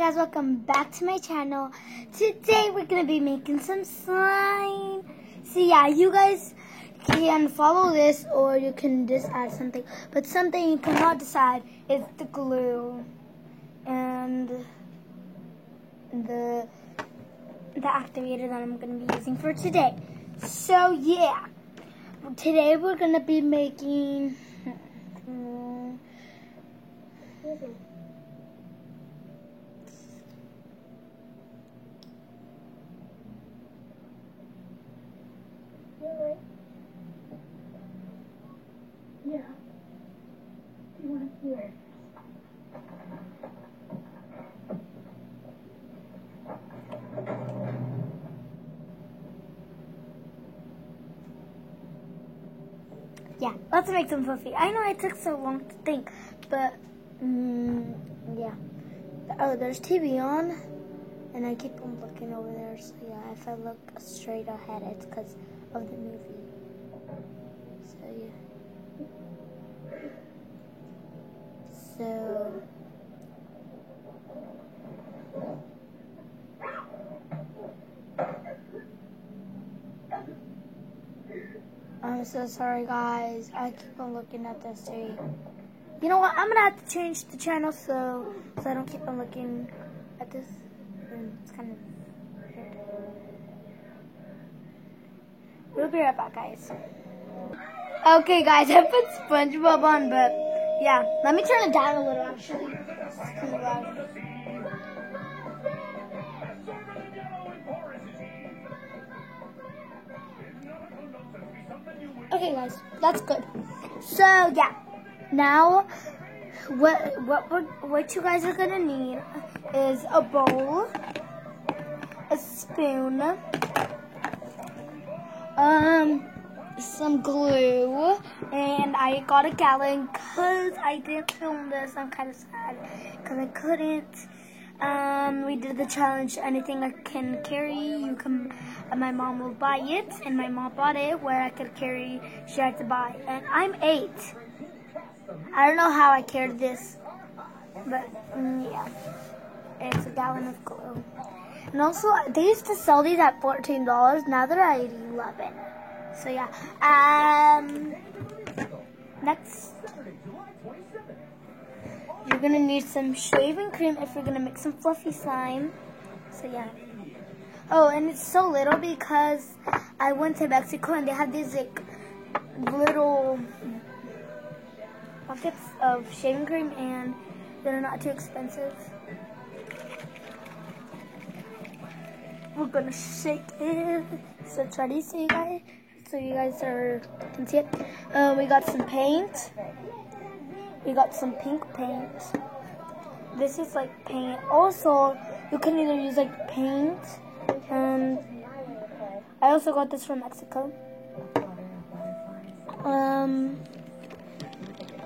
guys, welcome back to my channel. Today we're going to be making some slime. So yeah, you guys can follow this or you can just add something. But something you cannot decide is the glue and the activator that I'm going to be using for today. So yeah, today we're going to be making... Yeah. Do you want to hear it? Yeah, let's make some fluffy. I know it took so long to think, but yeah. Oh, there's TV on, and I keep on looking over there. So yeah, if I look straight ahead, it's because of the movie. So yeah. So I'm so sorry, guys. I keep on looking at this TV. You know what? I'm gonna have to change the channel so I don't keep on looking at this. It's kind of weird. We'll be right back, guys. Okay, guys, I put SpongeBob on, but yeah, let me turn it down a little, actually. Okay, guys, that's good. So yeah, now what you guys are gonna need is a bowl, a spoon, some glue, and I got a gallon because I didn't film this. I'm kind of sad because I couldn't. We did the challenge, anything I can carry, you can, my mom will buy it, and my mom bought it where I could carry, she had to buy, and I'm 8. I don't know how I carried this, but yeah, it's a gallon of glue. And also, they used to sell these at $14, now they're at $11. So yeah, next, you're gonna need some shaving cream if you're gonna make some fluffy slime. So yeah. Oh, and it's so little because I went to Mexico and they have these like little buckets of shaving cream and they're not too expensive. We're gonna shake it. So try to see, guys. So you guys can see it. We got some paint. We got some pink paint. This is like paint. Also, you can either use like paint. I also got this from Mexico.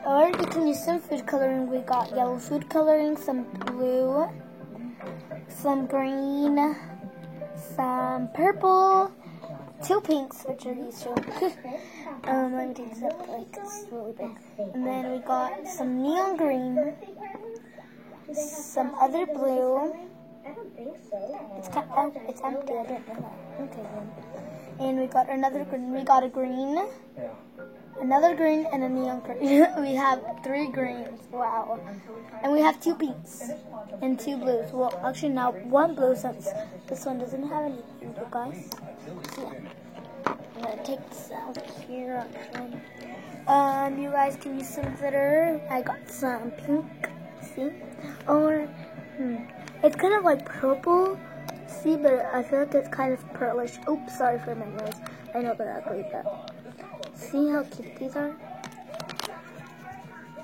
Or you can use some food coloring. We got yellow food coloring, some blue, some green, some purple, 2 pinks, which are these two. Let me take this up, like, it's really big. And then we got some neon green, some other blue. It's empty, I didn't know that. Okay, then. And we got another green. We got a green, another green, and a neon green. We have 3 greens. Wow. And we have 2 pinks and 2 blues. Well, actually now 1 blue since this one doesn't have any blue, guys. So yeah. I'm gonna take this out here, actually. You guys can use some glitter. I got some pink, see? Or, it's kind of like purple, see? But I feel like it's kind of pearlish. Oops, sorry for my nose. I know they're ugly, but see how cute these are?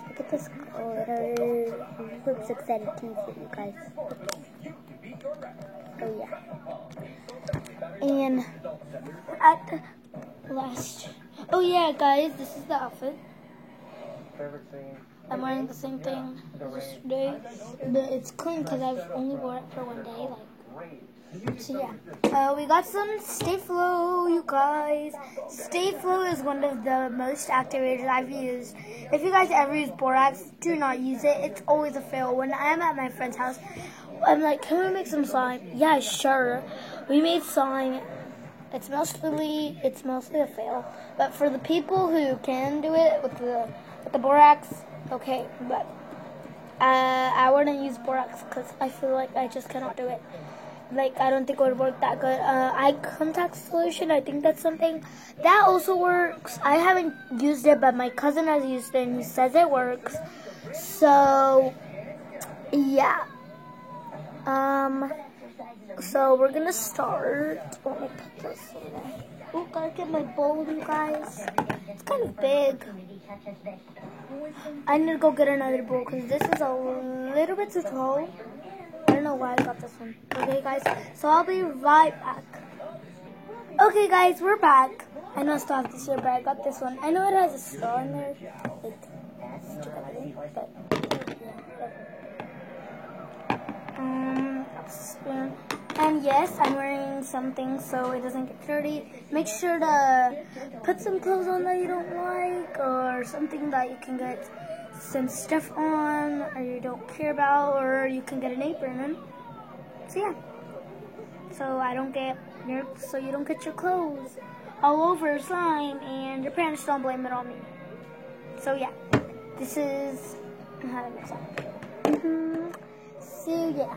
Look at this glitter. I'm so excited to use it, you guys. Oh, yeah. And at last, oh yeah, guys, this is the outfit. I'm wearing the same thing as yesterday, but it's clean because I've only worn it for 1 day. Like, So yeah, we got some Stay Flow, you guys. Stay Flow is one of the most activators I've used. If you guys ever use borax, do not use it. It's always a fail. When I'm at my friend's house, I'm like, can we make some slime? Yeah, sure. We made slime. It's mostly a fail. But for the people who can do it with the borax, okay. But I wouldn't use borax because I feel like I just cannot do it. Like, I don't think it would work that good. Eye contact solution, I think that's something that also works. I haven't used it, but my cousin has used it and he says it works. So yeah. So we're gonna start. Let me put this in there. Oh, gotta get my bowl, you guys. It's kind of big. I need to go get another bowl because this is a little bit too tall. I don't know why I got this one. Okay, guys. So I'll be right back. Okay, guys, we're back. I know I still have this here, but I got this one. I know it has a straw in there. Spoon. And yes, I'm wearing something so it doesn't get dirty. Make sure to put some clothes on that you don't like, or something that you can get some stuff on, or you don't care about, or you can get an apron. So yeah. So I don't get so you don't get your clothes all over slime, and your parents don't blame it on me. So yeah, this is how to make slime. So yeah.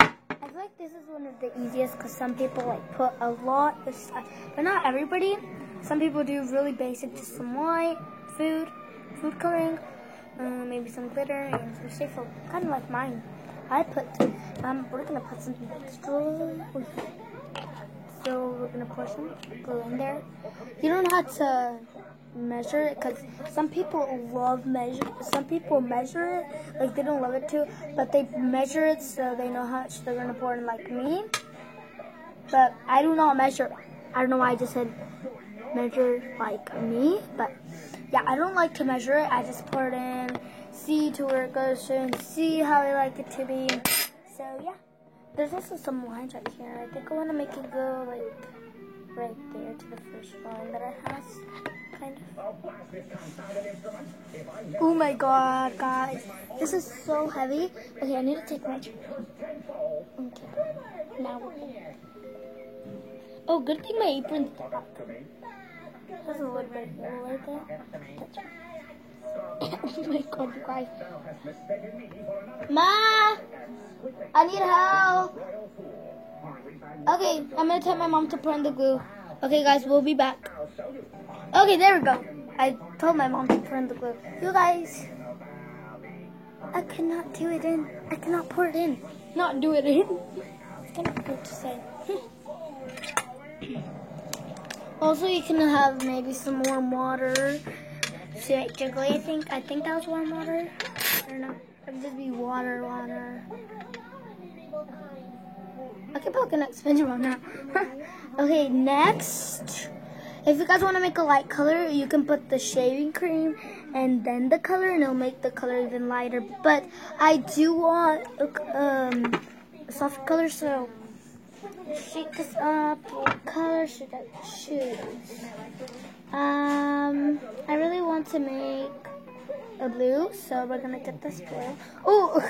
I feel like this is one of the easiest because some people like put a lot of stuff, but not everybody. Some people do really basic, just some white, food coloring, maybe some glitter, and some Stay Flow, kind of like mine. We're gonna put some extra. So we're gonna pour some glue in there. You don't have to measure it because some people measure it, like they don't love it too, but they measure it so they know how much they're gonna pour in, like me. But I do not measure. I don't know why I just said measure like me, but yeah, I don't like to measure it. I just pour it in, see to where it goes to, and see how I like it to be. So yeah, there's also some lines right here. I think I want to make it go like right there to the first line that I have. Kind of. Oh my god, guys. This is so heavy. Okay, I need to take my... Okay. Now we're here. Oh, good thing my apron's back. There's a little bit of hole right there. Oh my god, you guys. Ma! I need help! Okay, I'm gonna tell my mom to put in the glue. Okay, guys, we'll be back. Okay, there we go. I told my mom to put in the glue. You guys, I cannot do it in. I cannot pour it in. Not do it in. It's kind of weird to say. Also, you can have maybe some warm water to make jiggly. I think that was warm water. I don't know. It would just be water. I can put an SpongeBob now. Okay, next. If you guys want to make a light color, you can put the shaving cream and then the color, and it'll make the color even lighter. But I do want a soft color, so shake this up. What color should I choose? I really want to make a blue, so we're gonna get this blue. Oh,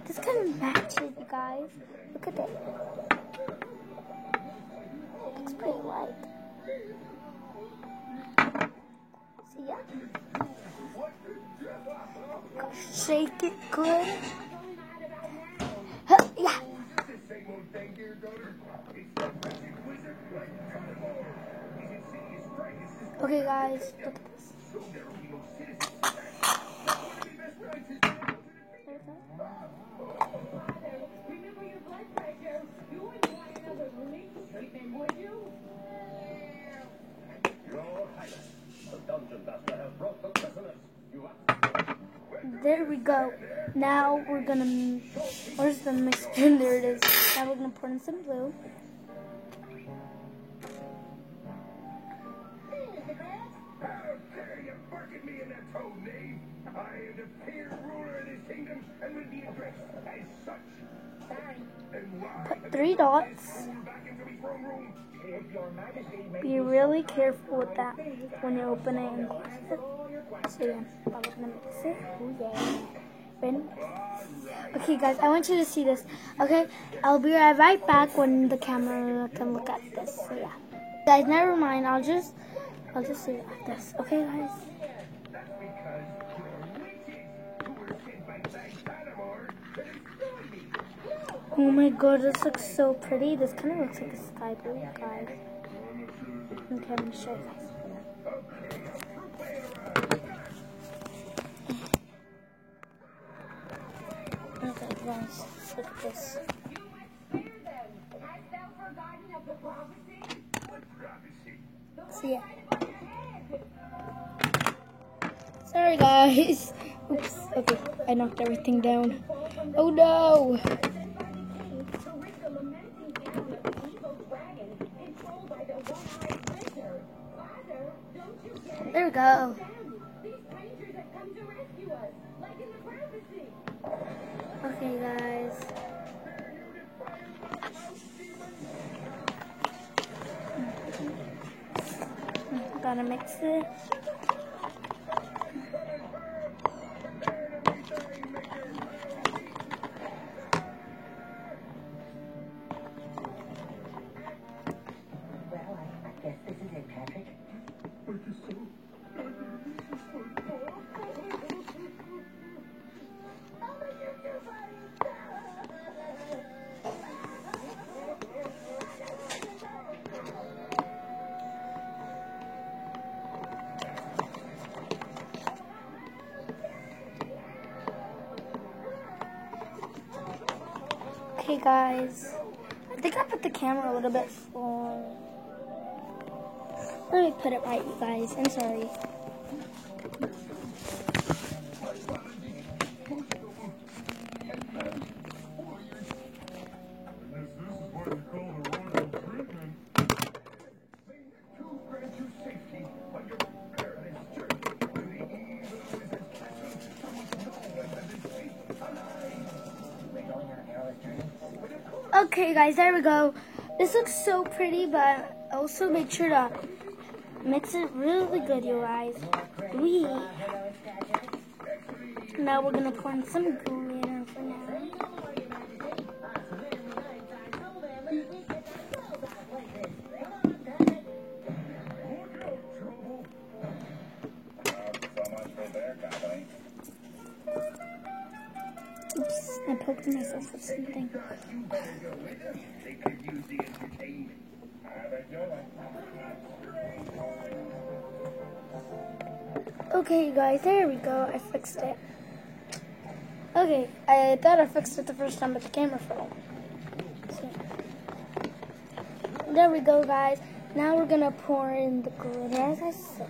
this kind of matches, you guys. Look at it. It's pretty light. So yeah. Shake it good. Huh, yeah. Okay, guys, look at this. There we go. Now we're gonna, where's the mixture? There it is. Now we're gonna pour in some blue. 3 dots. Be really careful with that when you open it and close it. So yeah, I'm gonna mix it. Oh yeah. Okay guys, I want you to see this. Okay, I'll be right back when the camera can look at this. So yeah. Guys, never mind. I'll just do it like this. Okay guys. Oh my god, this looks so pretty. This kind of looks like a sky blue, guys. Okay, I'm gonna show you guys. Okay, guys, look at this. So yeah. Sorry guys. Oops. Okay, I knocked everything down. Oh no. There we go. Okay, guys. Gotta mix it. Well, I guess this is it, Patrick. Okay, guys. I think I put the camera a little bit full. Let me put it right, you guys. I'm sorry. Okay, guys, there we go. This looks so pretty, but also make sure to mix it really good, you guys. Now we're gonna pour in some glitter for now. Oops, I poked myself with something. Okay, guys, there we go. I fixed it. Okay, I thought I fixed it the first time, but the camera fell. So, there we go, guys. Now we're gonna pour in the glitter, as I said.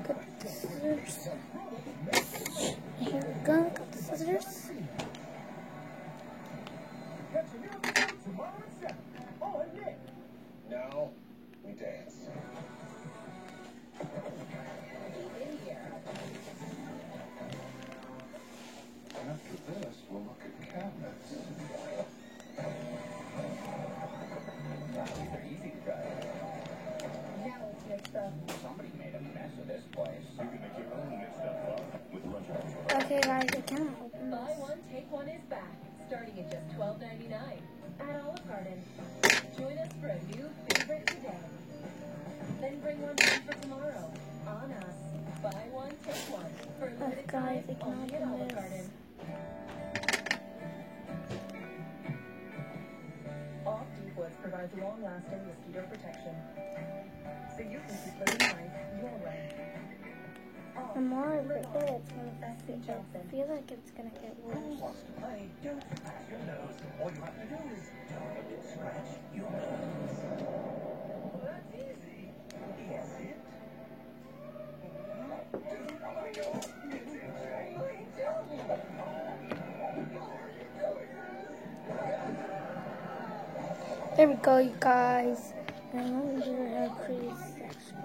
Got the scissors. Here we go. Got the scissors. Now we dance. After this, we'll look at cabinets. They're easy to drive. Now let's mix them. Somebody made a mess of this place. You can make your own mixed up fun with lunch. Okay, guys, I can't open Buy this. one, take one is back, starting at just $12.99 at Olive Garden. Join us for a new favorite today. Then bring one home for tomorrow. On us. Buy one, take one for a limited guys, time I can only at open Olive this. Garden. Off Deepwoods provides long-lasting mosquito protection, so you can keep living life your way. The more I look at it, it's gonna feel like it's gonna get worse. Play, don't scratch your nose. All you have to do is don't scratch your nose. That's easy. Is it? There we go, you guys. And let me do a hair crease section.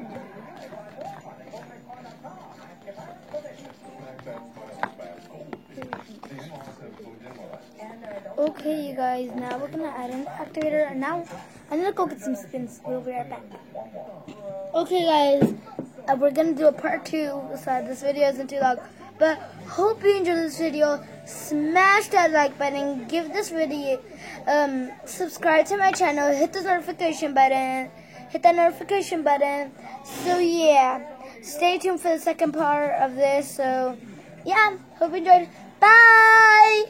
Okay, you guys, now we're gonna add in the activator, and now I'm gonna go get some spins. We'll be right back. Okay, guys, we're gonna do a part 2, so this video isn't too long. But hope you enjoyed this video. Smash that like button, give this video, subscribe to my channel, hit the notification button, hit that notification button. So yeah, stay tuned for the second part of this. So yeah, hope you enjoyed. Bye.